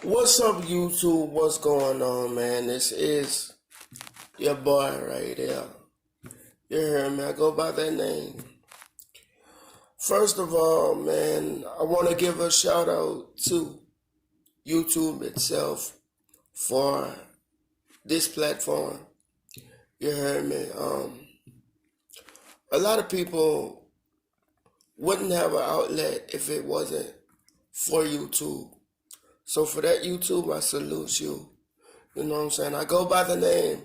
What's up, YouTube? What's going on, man? This is your boy right here. You hear me? I go by that name. First of all, man, I want to give a shout out to YouTube itself for this platform. You heard me? A lot of people wouldn't have an outlet if it wasn't for YouTube. So for that, YouTube, I salute you. You know what I'm saying? I go by the name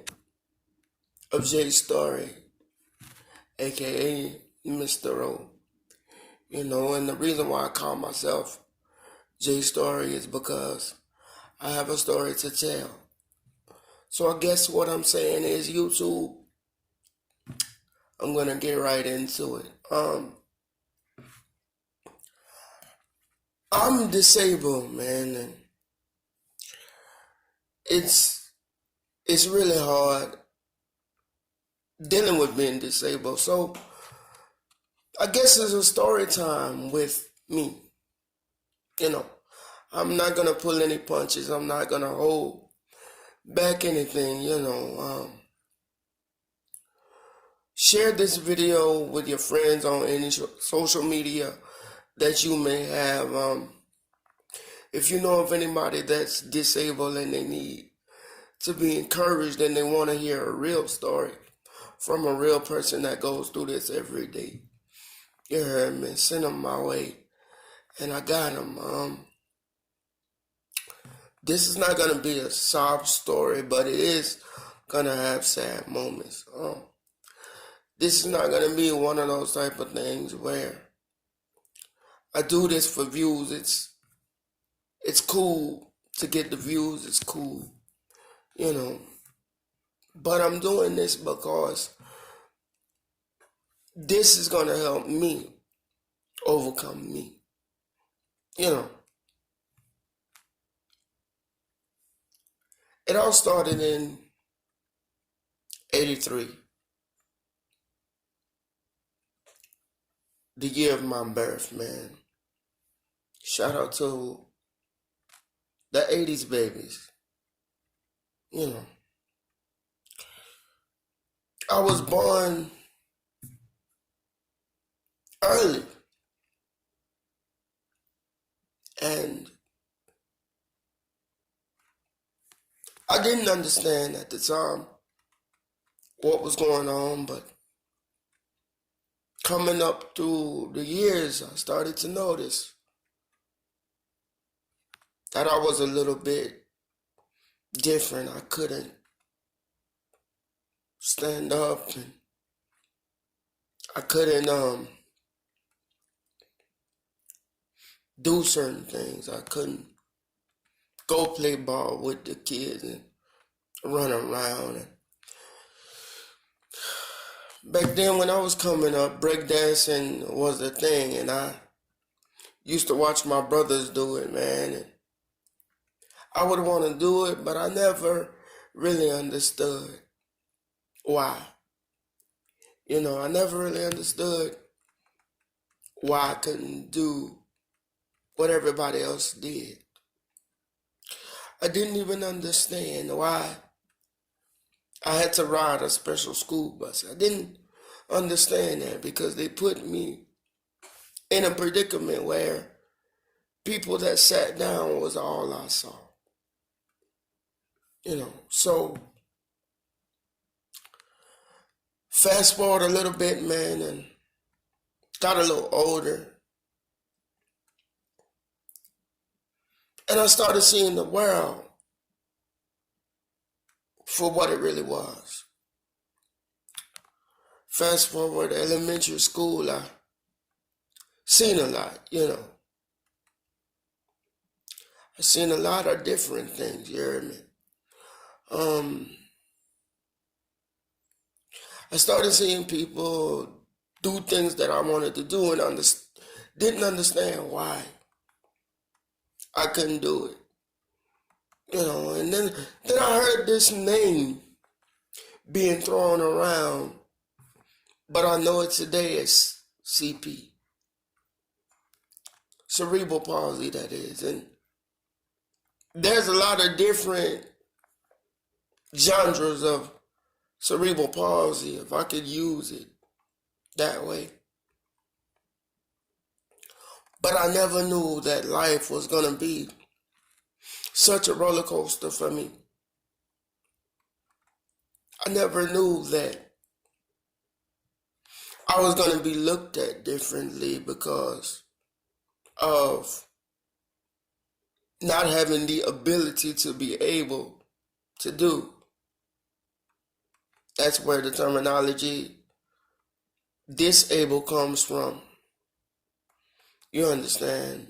of Jay Story, aka Mr. O. You know, and the reason why I call myself Jay Story is because I have a story to tell. So I guess what I'm saying is, YouTube, I'm gonna get right into it. I'm disabled, man, and it's really hard dealing with being disabled. So I guess it's a story time with me. You know, I'm not gonna pull any punches. I'm not gonna hold back anything. Share this video with your friends on any social media that you may have. If you know of anybody that's disabled and they need to be encouraged and they want to hear a real story from a real person that goes through this every day, you heard me, send them my way. And I got them. This is not going to be a sob story, but it is going to have sad moments. This is not going to be one of those type of things where I do this for views. It's cool to get the views. It's cool, you know. But I'm doing this because this is going to help me overcome me. You know. It all started in 83. The year of my birth, man. Shout out to the 80s babies. You know. I was born early. And I didn't understand at the time what was going on, but coming up through the years, I started to notice that I was a little bit different. I couldn't stand up, and I couldn't do certain things. I couldn't go play ball with the kids and run around. And back then when I was coming up, breakdancing was the thing, and I used to watch my brothers do it, man. And I would want to do it, but I never really understood why. You know, I never really understood why I couldn't do what everybody else did. I didn't even understand why I had to ride a special school bus. I didn't understand that because they put me in a predicament where people that sat down was all I saw. You know, so fast forward a little bit, man, and got a little older. And I started seeing the world for what it really was. Fast forward to elementary school, I seen a lot, you know. I seen a lot of different things, you heard me. I started seeing people do things that I wanted to do and didn't understand why I couldn't do it. You know, and then I heard this name being thrown around, but I know it today as CP. Cerebral palsy, that is. And there's a lot of different genres of cerebral palsy, if I could use it that way. But I never knew that life was going to be such a roller coaster for me. I never knew that I was going to be looked at differently because of not having the ability to be able to do. That's where the terminology disabled comes from. You understand?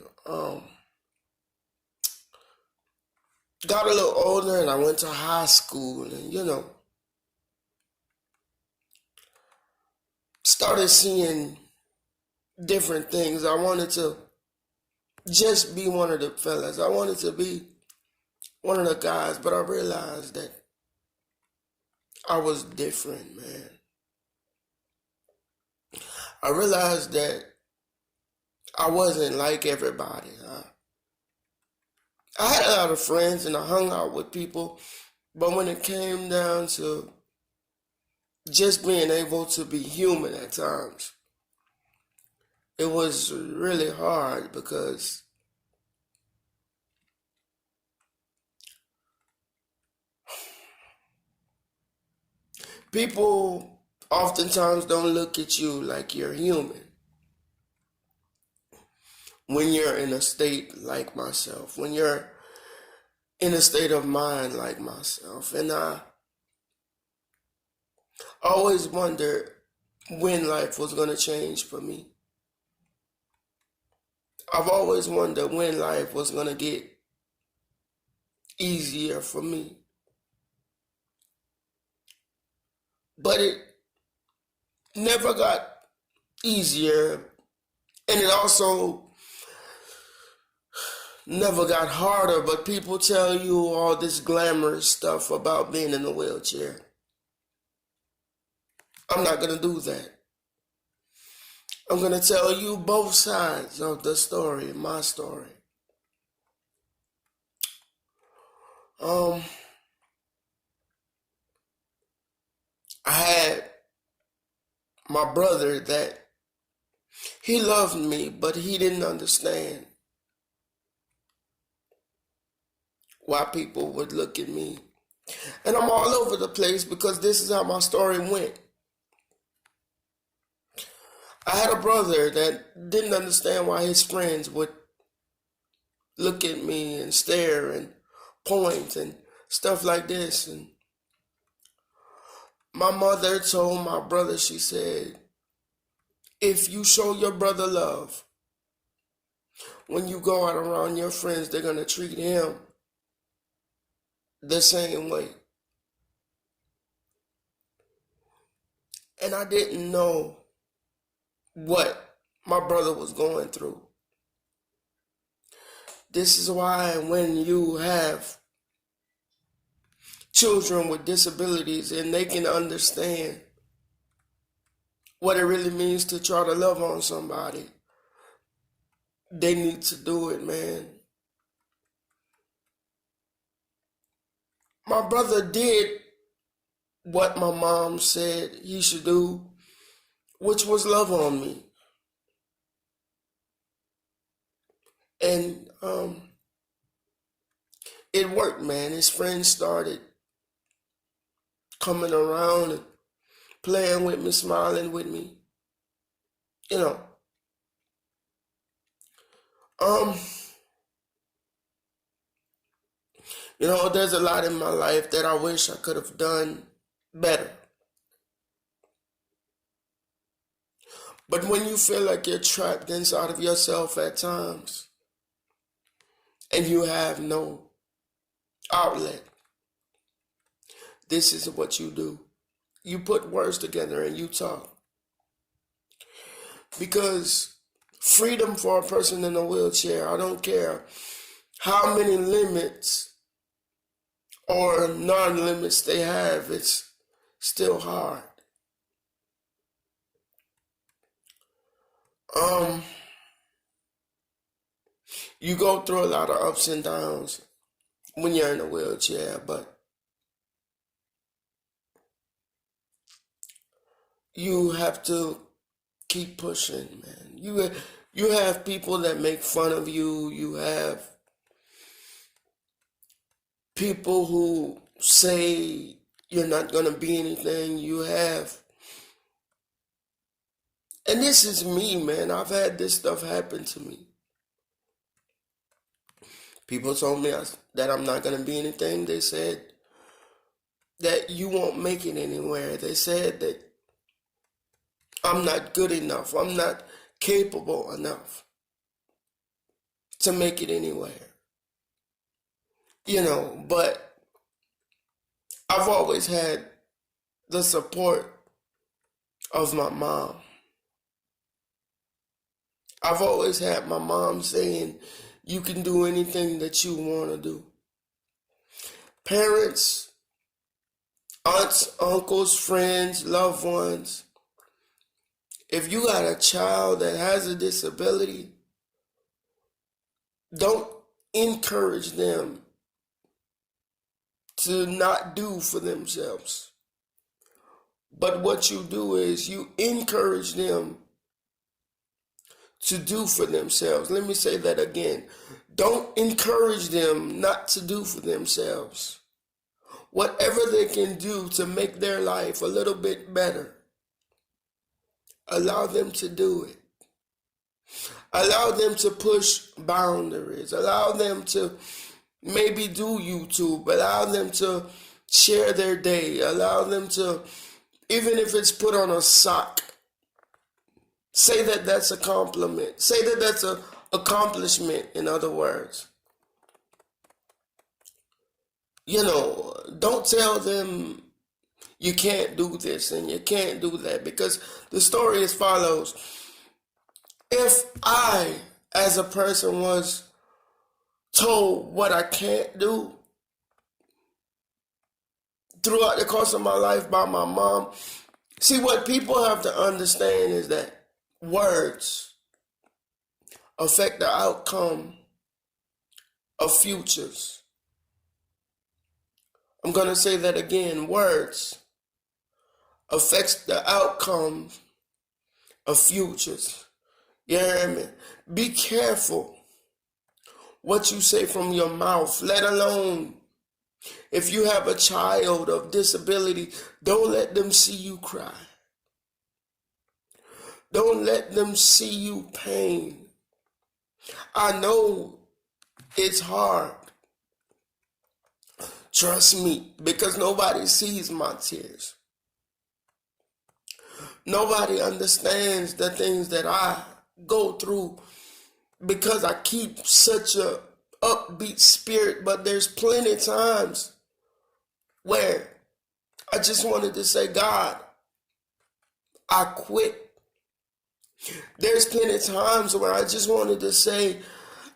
Got a little older and I went to high school and, started seeing different things. I wanted to just be one of the fellas. I wanted to be one of the guys, but I realized that I was different, man. I realized that I wasn't like everybody. I had a lot of friends and I hung out with people, but when it came down to just being able to be human at times, it was really hard because people oftentimes don't look at you like you're human when you're in a state like myself, when you're in a state of mind like myself. And I always wondered when life was going to change for me. I've always wondered when life was going to get easier for me. But it never got easier, and it also never got harder, but people tell you all this glamorous stuff about being in a wheelchair. I'm not going to do that. I'm going to tell you both sides of the story, my story. I had my brother that he loved me, but he didn't understand why people would look at me. And I'm all over the place because this is how my story went. I had a brother that didn't understand why his friends would look at me and stare and point and stuff like this. And my mother told my brother, she said, if you show your brother love, when you go out around your friends, they're going to treat him the same way. And I didn't know what my brother was going through. This is why when you have children with disabilities and they can understand what it really means to try to love on somebody, they need to do it, man. My brother did what my mom said he should do, which was love on me. And it worked, man. His friends started coming around and playing with me, smiling with me. You know. There's a lot in my life that I wish I could have done better. But when you feel like you're trapped inside of yourself at times and you have no outlet, this is what you do. You put words together and you talk. Because freedom for a person in a wheelchair, I don't care how many limits or non-limits they have, it's still hard. You go through a lot of ups and downs. when you're in a wheelchair, but you have to keep pushing, man. You have people that make fun of you. You have people who say you're not going to be anything. You have, and this is me, man. I've had this stuff happen to me. People told me that I'm not going to be anything. They said that you won't make it anywhere. They said that I'm not good enough. I'm not capable enough to make it anywhere. But I've always had the support of my mom. I've always had my mom saying, you can do anything that you want to do. Parents, aunts, uncles, friends, loved ones, if you got a child that has a disability, don't encourage them to not do for themselves. But what you do is you encourage them to do for themselves. Let me say that again. Don't encourage them not to do for themselves. Whatever they can do to make their life a little bit better, allow them to do it. Allow them to push boundaries. Allow them to maybe do YouTube. Allow them to share their day. Allow them to, even if it's put on a sock, say that that's a compliment. Say that that's an accomplishment, in other words. Don't tell them you can't do this and you can't do that, because the story is follows. If I, as a person, was told what I can't do throughout the course of my life by my mom, see, what people have to understand is that words affect the outcome of futures. I'm going to say that again. Words affects the outcome of futures. You hear me? Be careful what you say from your mouth, let alone if you have a child of disability. Don't let them see you cry. Don't let them see you pain. I know it's hard. Trust me, because nobody sees my tears. Nobody understands the things that I go through because I keep such a upbeat spirit, but there's plenty of times where I just wanted to say, God, I quit. There's plenty of times where I just wanted to say,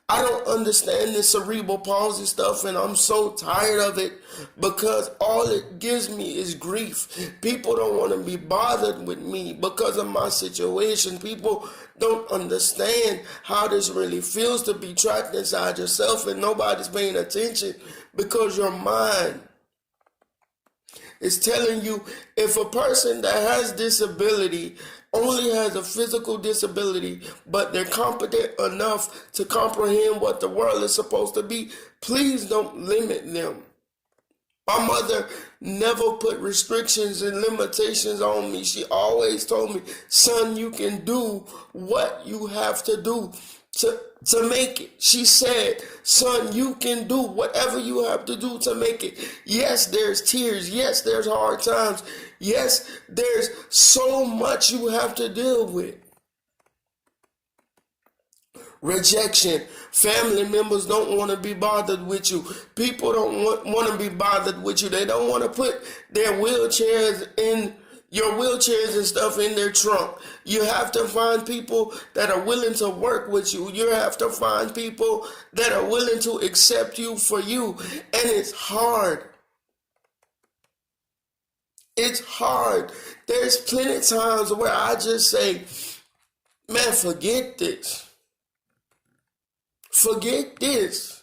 I don't understand this cerebral palsy stuff, and I'm so tired of it because all it gives me is grief. People don't want to be bothered with me because of my situation. People don't understand how this really feels to be trapped inside yourself and nobody's paying attention because your mind is telling you, if a person that has disability only has a physical disability, but they're competent enough to comprehend what the world is supposed to be, please don't limit them. My mother never put restrictions and limitations on me. She always told me, son, you can do what you have to do to make it. She said, son, you can do whatever you have to do to make it. Yes, there's tears. Yes, there's hard times. Yes, there's so much you have to deal with. Rejection. Family members don't want to be bothered with you. People don't want to be bothered with you. They don't want to put their wheelchairs in your wheelchairs and stuff in their trunk. You have to find people that are willing to work with you. You have to find people that are willing to accept you for you. And it's hard. It's hard. There's plenty of times where I just say, man, forget this. Forget this.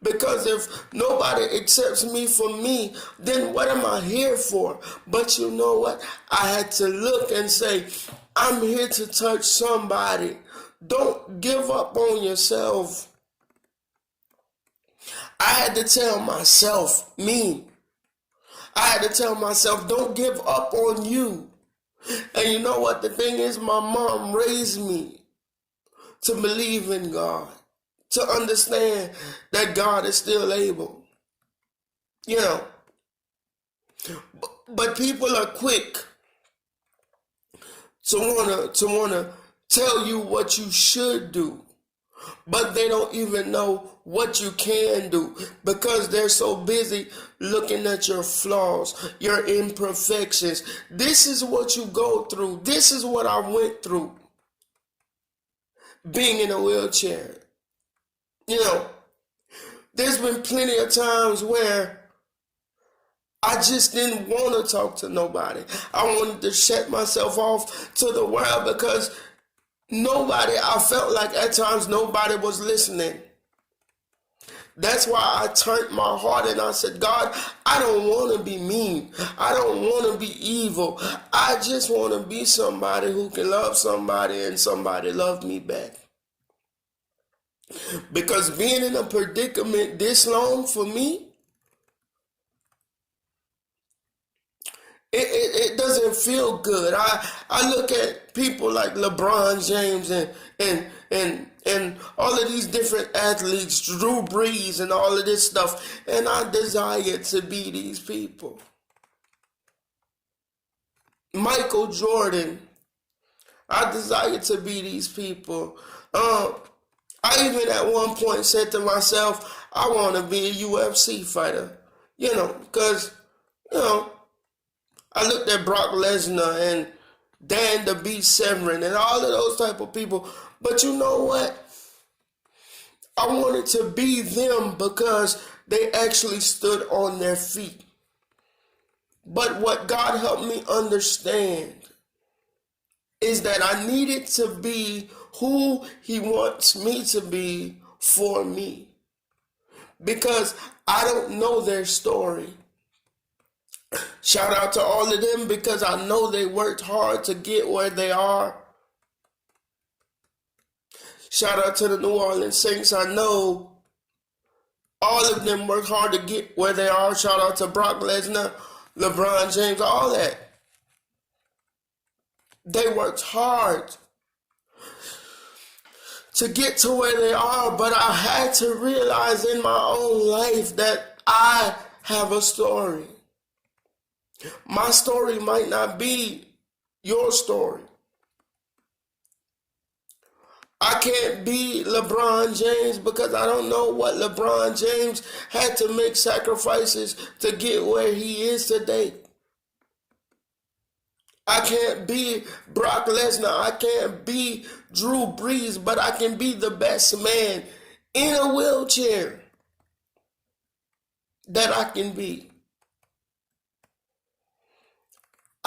Because if nobody accepts me for me, then what am I here for? But you know what? I had to look and say, I'm here to touch somebody. Don't give up on yourself. I had to tell myself, I had to tell myself, don't give up on you. And you know what? The thing is, my mom raised me to believe in God, to understand that God is still able. You know, but people are quick to wanna tell you what you should do, but they don't even know what you can do because they're so busy looking at your flaws, your imperfections. This is what you go through. This is what I went through being in a wheelchair. You know, there's been plenty of times where I just didn't want to talk to nobody. I wanted to shut myself off to the world because I felt like at times nobody was listening. That's why I turned my heart and I said, God, I don't want to be mean. I don't want to be evil. I just want to be somebody who can love somebody and somebody love me back. Because being in a predicament this long for me, it doesn't feel good. I look at people like LeBron James and all of these different athletes, Drew Brees and all of this stuff, and I desire to be these people. Michael Jordan, I desire to be these people. I even at one point said to myself, I want to be a UFC fighter, because, I looked at Brock Lesnar and Dan the Beast Severn and all of those type of people. But you know what? I wanted to be them because they actually stood on their feet. But what God helped me understand is that I needed to be who He wants me to be for me. Because I don't know their story. Shout out to all of them because I know they worked hard to get where they are. Shout out to the New Orleans Saints. I know all of them worked hard to get where they are. Shout out to Brock Lesnar, LeBron James, all that. They worked hard to get to where they are, but I had to realize in my own life that I have a story. My story might not be your story. I can't be LeBron James because I don't know what LeBron James had to make sacrifices to get where he is today. I can't be Brock Lesnar. I can't be Drew Brees, but I can be the best man in a wheelchair that I can be.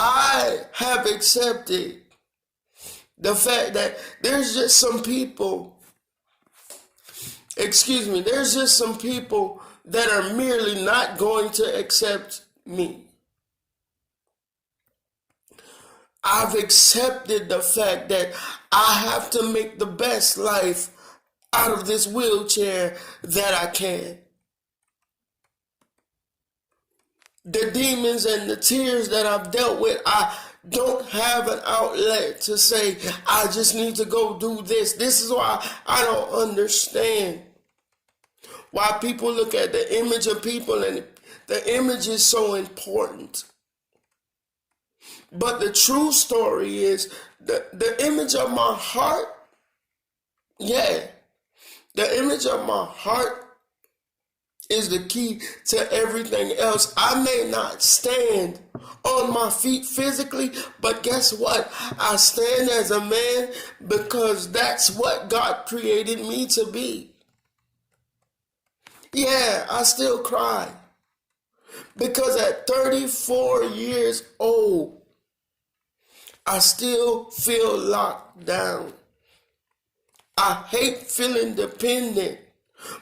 I have accepted the fact that there's just some people that are merely not going to accept me. I've accepted the fact that I have to make the best life out of this wheelchair that I can. The demons and the tears that I've dealt with, I don't have an outlet to say, I just need to go do this. This is why I don't understand why people look at the image of people and the image is so important. But the true story is the image of my heart, the image of my heart is the key to everything else. I may not stand on my feet physically, but guess what? I stand as a man because that's what God created me to be. Yeah, I still cry because at 34 years old, I still feel locked down. I hate feeling dependent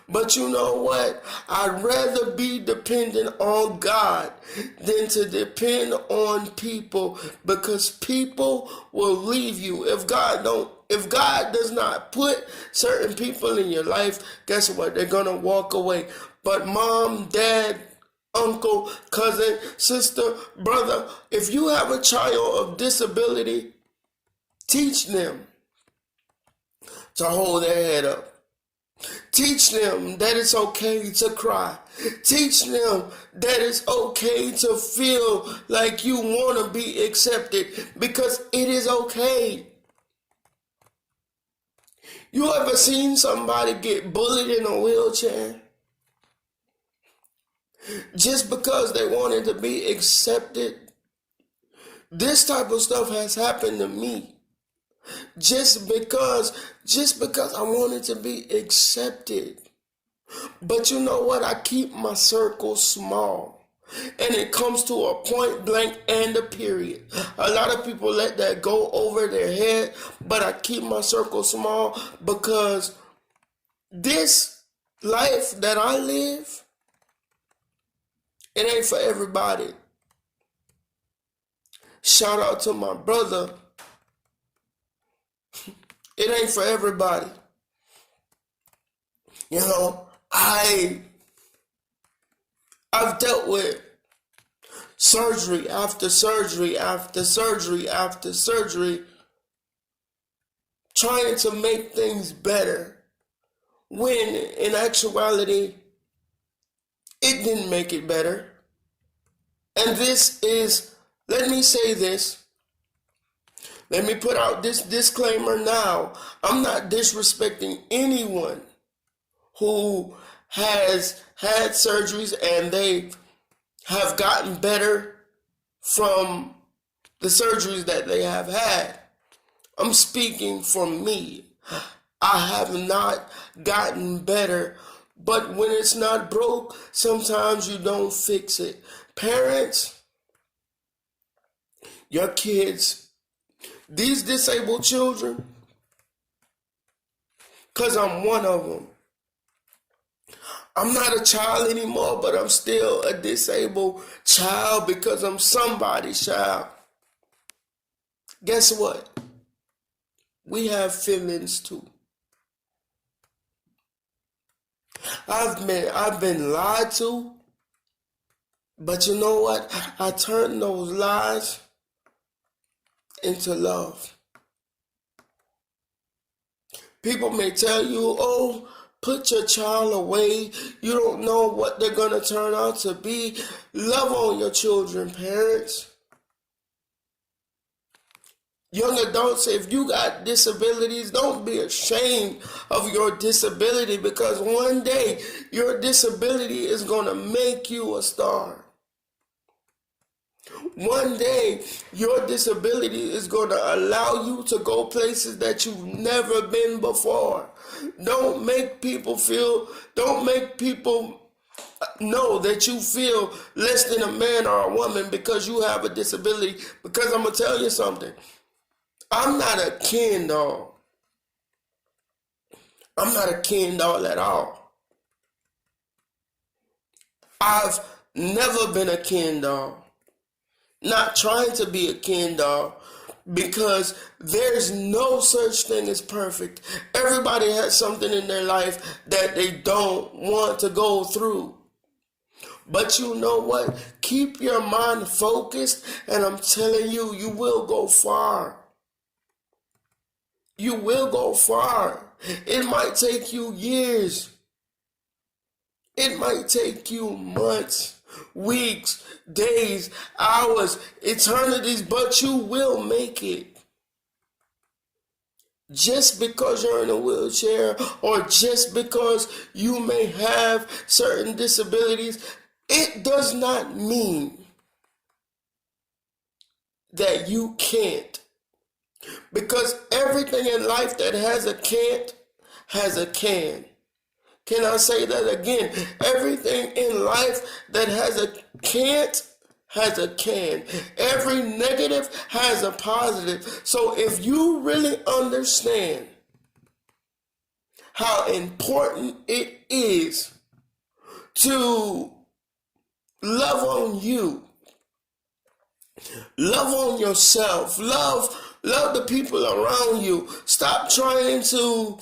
But you know what? I'd rather be dependent on God than to depend on people, because people will leave you. If God does not put certain people in your life, guess what? They're gonna walk away. But mom, dad, uncle, cousin, sister, brother, if you have a child of disability, teach them to hold their head up. Teach them that it's okay to cry. Teach them that it's okay to feel like you want to be accepted, because it is okay. You ever seen somebody get bullied in a wheelchair just because they wanted to be accepted? This type of stuff has happened to me. Just because I wanted to be accepted. But you know what? I keep my circle small. And it comes to a point blank and a period. A lot of people let that go over their head, but I keep my circle small because this life that I live, it ain't for everybody. Shout out to my brother. It ain't for everybody. You know, I've dealt with surgery after surgery after surgery after surgery, trying to make things better, when in actuality, it didn't make it better. And let me say this. Let me put out this disclaimer now. I'm not disrespecting anyone who has had surgeries and they have gotten better from the surgeries that they have had. I'm speaking for me. I have not gotten better, but when it's not broke, sometimes you don't fix it. Parents, your kids, these disabled children, because I'm one of them. I'm not a child anymore, but I'm still a disabled child because I'm somebody's child. Guess what? We have feelings too. I've been lied to, but you know what? I turned those lies into love. People may tell you, oh, put your child away. You don't know what they're going to turn out to be. Love on your children, parents. Young adults, if you got disabilities, don't be ashamed of your disability, because one day your disability is going to make you a star. One day your disability is going to allow you to go places that you've never been before. Don't make people know that you feel less than a man or a woman because you have a disability. Because I'm going to tell you something. I'm not a Ken doll. I'm not a Ken doll at all. I've never been a Ken doll. Not trying to be a Ken doll, because there's no such thing as perfect. Everybody has something in their life that they don't want to go through. But you know what? Keep your mind focused, and I'm telling you, you will go far. You will go far. It might take you years. It might take you months, weeks, days, hours, eternities, but you will make it. Just because you're in a wheelchair, or just because you may have certain disabilities, it does not mean that you can't. Because everything in life that has a can't has a can. Can I say that again? Everything in life that has a can't has a can. Every negative has a positive. So if you really understand how important it is to love on you, love on yourself, love the people around you. Stop trying to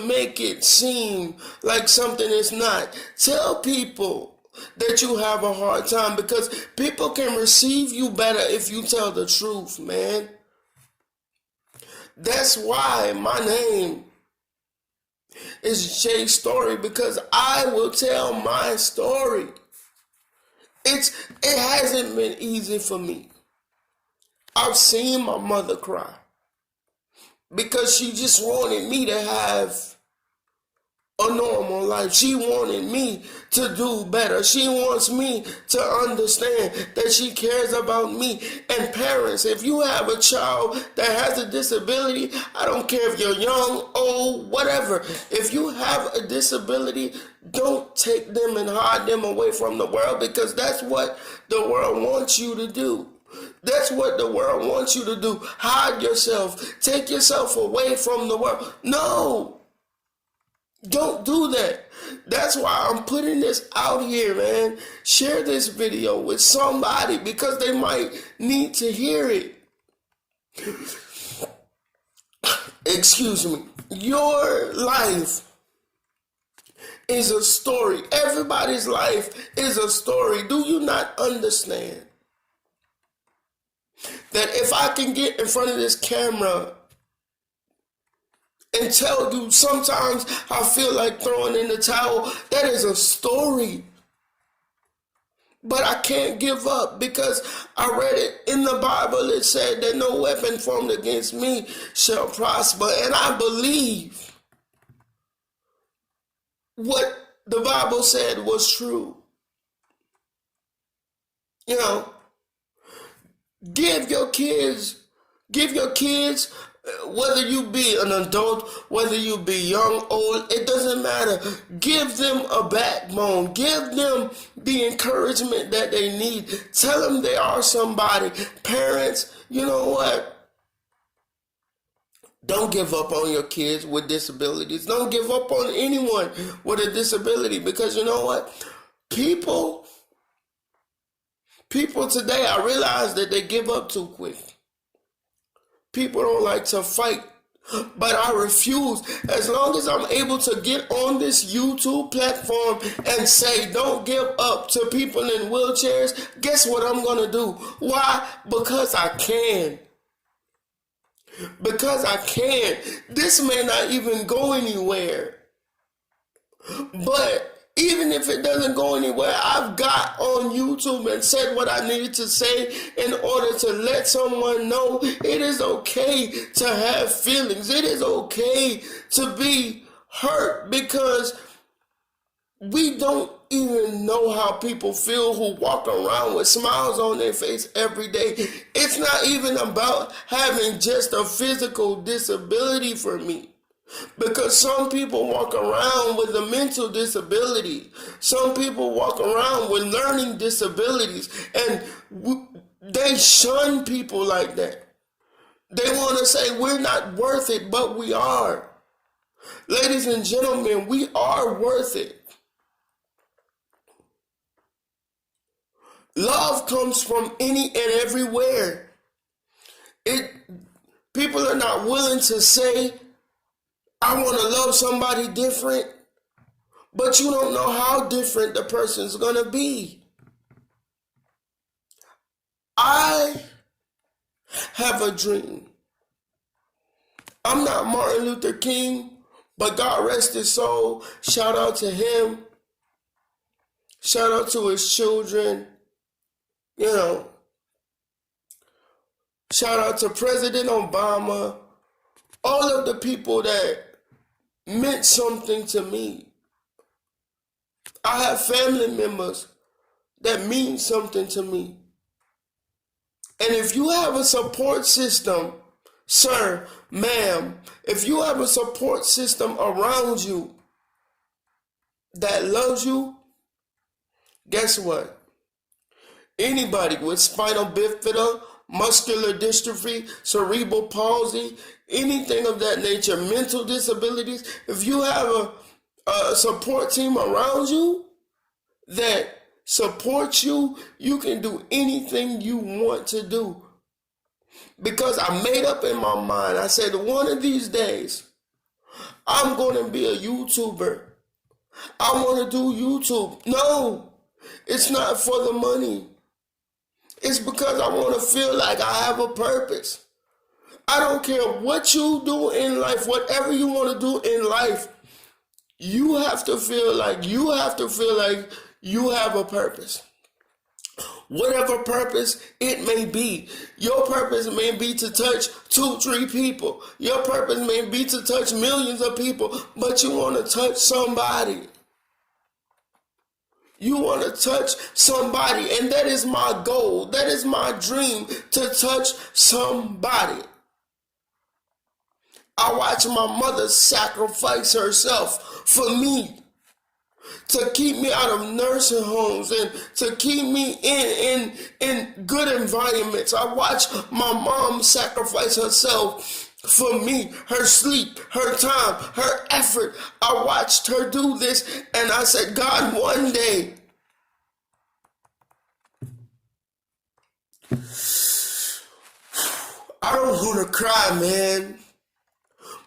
make it seem like something is not. Tell people that you have a hard time, because people can receive you better if you tell the truth, man. That's why my name is Jay Story, because I will tell my story. It hasn't been easy for me. I've seen my mother cry because she just wanted me to have a normal life. She wanted me to do better. She wants me to understand that she cares about me. And parents, if you have a child that has a disability, I don't care if you're young, old, whatever. If you have a disability, don't take them and hide them away from the world, because that's what the world wants you to do. That's what the world wants you to do. Hide yourself. Take yourself away from the world. No. Don't do that. That's why I'm putting this out here, man. Share this video with somebody, because they might need to hear it. Excuse me. Your life is a story. Everybody's life is a story. Do you not understand that if I can get in front of this camera and tell you sometimes I feel like throwing in the towel, that is a story. But I can't give up, because I read it in the Bible. It said that no weapon formed against me shall prosper. And I believe what the Bible said was true. You know, give your kids, whether you be an adult, whether you be young, old, it doesn't matter. Give them a backbone. Give them the encouragement that they need. Tell them they are somebody. Parents, you know what? Don't give up on your kids with disabilities. Don't give up on anyone with a disability, because you know what? People today, I realize that they give up too quick. People don't like to fight, but I refuse. As long as I'm able to get on this YouTube platform and say, don't give up to people in wheelchairs, guess what I'm going to do? Why? Because I can. Because I can. This may not even go anywhere, but even if it doesn't go anywhere, I've got on YouTube and said what I needed to say in order to let someone know it is okay to have feelings. It is okay to be hurt, because we don't even know how people feel who walk around with smiles on their face every day. It's not even about having just a physical disability for me. Because some people walk around with a mental disability. Some people walk around with learning disabilities. And they shun people like that. They want to say we're not worth it, but we are. Ladies and gentlemen, we are worth it. Love comes from any and everywhere. People are not willing to say, I want to love somebody different, but you don't know how different the person's going to be. I have a dream. I'm not Martin Luther King, but God rest his soul. Shout out to him. Shout out to his children. You know, shout out to President Obama. All of the people that meant something to me. I have family members that mean something to me. And if you have a support system, sir, ma'am, if you have a support system around you that loves you, guess what? Anybody with spinal bifida, muscular dystrophy, cerebral palsy, anything of that nature, mental disabilities, if you have a support team around you that supports you, you can do anything you want to do. Because I made up in my mind, I said, one of these days, I'm going to be a YouTuber. I want to do YouTube. No, it's not for the money. It's because I want to feel like I have a purpose. I don't care what you do in life, whatever you want to do in life, you have to feel like you have a purpose. Whatever purpose it may be. Your purpose may be to touch 2-3 people. Your purpose may be to touch millions of people, but you want to touch somebody. You want to touch somebody, and that is my goal. That is my dream, to touch somebody. I watch my mother sacrifice herself for me, to keep me out of nursing homes and to keep me in good environments. I watch my mom sacrifice herself for me, her sleep, her time, her effort. I watched her do this, and I said, God, one day, I don't want to cry, man.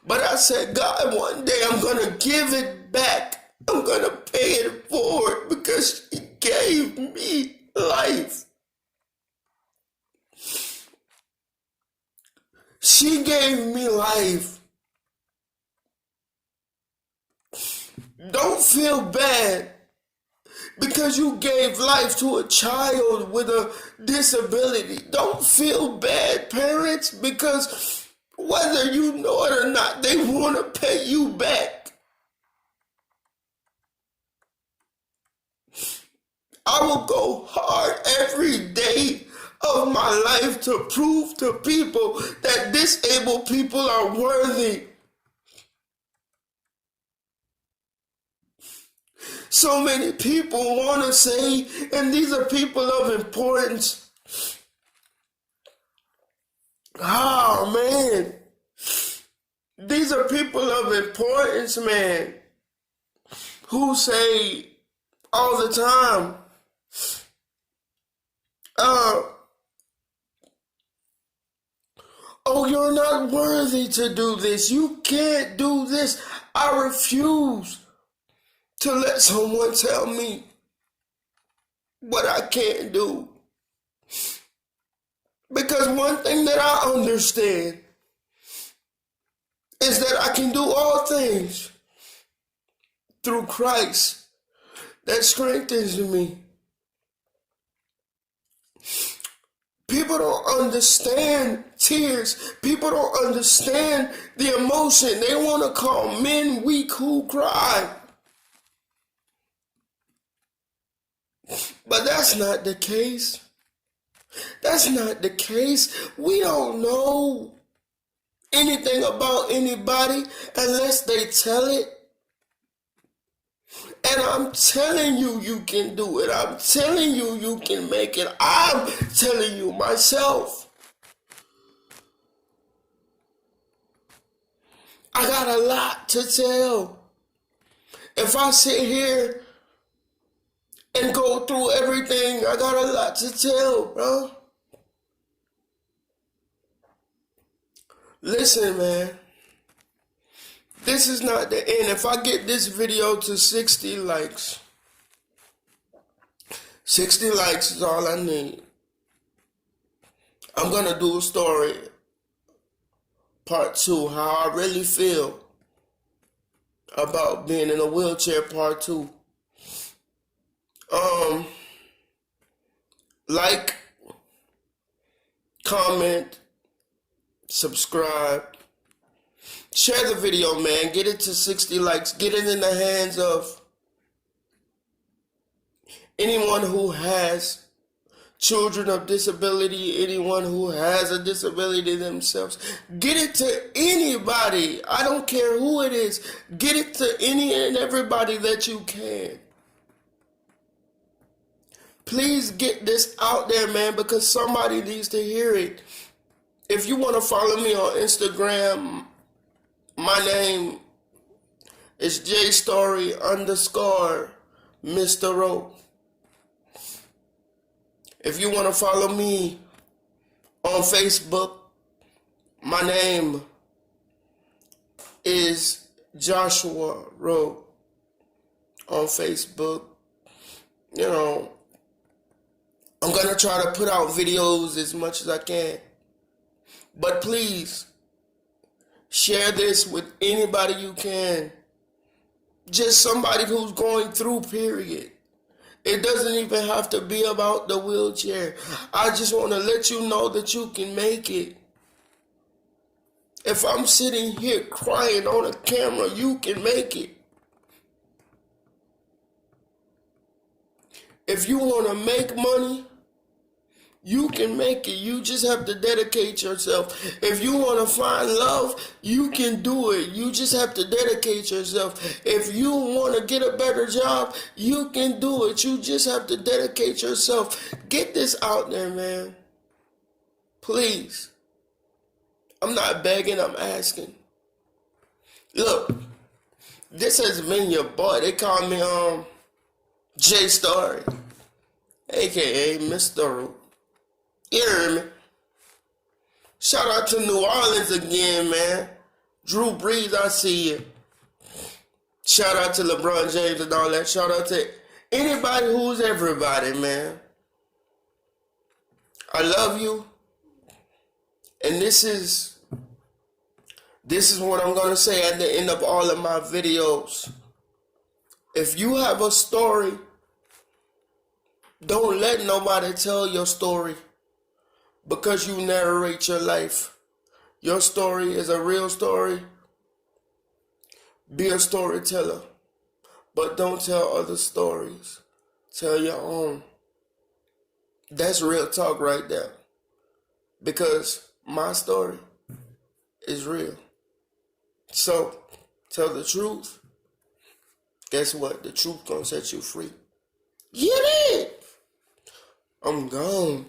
But I said, God, one day I'm going to give it back. I'm going to pay it forward because she gave me life. She gave me life. Don't feel bad because you gave life to a child with a disability. Don't feel bad, parents, because whether you know it or not, they want to pay you back. I will go hard every day of my life to prove to people that disabled people are worthy. So many people want to say, and these are people of importance. Oh, man. These are people of importance, man, who say all the time, oh, you're not worthy to do this. You can't do this. I refuse to let someone tell me what I can't do. Because one thing that I understand is that I can do all things through Christ that strengthens me. People don't understand tears. People don't understand the emotion. They want to call men weak who cry. But that's not the case. That's not the case. We don't know anything about anybody unless they tell it. And I'm telling you, you can do it. I'm telling you, you can make it. I'm telling you myself. I got a lot to tell. If I sit here and go through everything, I got a lot to tell, bro. Listen, man. This is not the end. If I get this video to 60 likes, 60 likes is all I need. I'm going to do a story, part 2, how I really feel about being in a wheelchair, part 2. Like, comment, subscribe. Share the video, man. Get it to 60 likes. Get it in the hands of anyone who has children of disability, anyone who has a disability themselves. Get it to anybody. I don't care who it is. Get it to any and everybody that you can. Please get this out there, man, because somebody needs to hear it. If you want to follow me on Instagram, my name is JStory_Mr. Rowe. If you want to follow me on Facebook, my name is Joshua Rowe on Facebook. You know, I'm going to try to put out videos as much as I can. But please, share this with anybody you can. Just somebody who's going through, period. It doesn't even have to be about the wheelchair. I just want to let you know that you can make it. If I'm sitting here crying on a camera, you can make it. If you want to make money, you can make it. You just have to dedicate yourself. If you want to find love, you can do it. You just have to dedicate yourself. If you want to get a better job, you can do it. You just have to dedicate yourself. Get this out there, man. Please. I'm not begging, I'm asking. Look, this has been your boy. They call me J Story, aka Mr. Rowe. You hear me? Shout out to New Orleans again, man. Drew Brees, I see you. Shout out to LeBron James and all that. Shout out to anybody who's everybody, man. I love you. And this is what I'm going to say at the end of all of my videos. If you have a story, don't let nobody tell your story. Because you narrate your life. Your story is a real story. Be a storyteller. But don't tell other stories. Tell your own. That's real talk right there. Because my story is real. So, tell the truth. Guess what? The truth gonna set you free. Get it! I'm gone.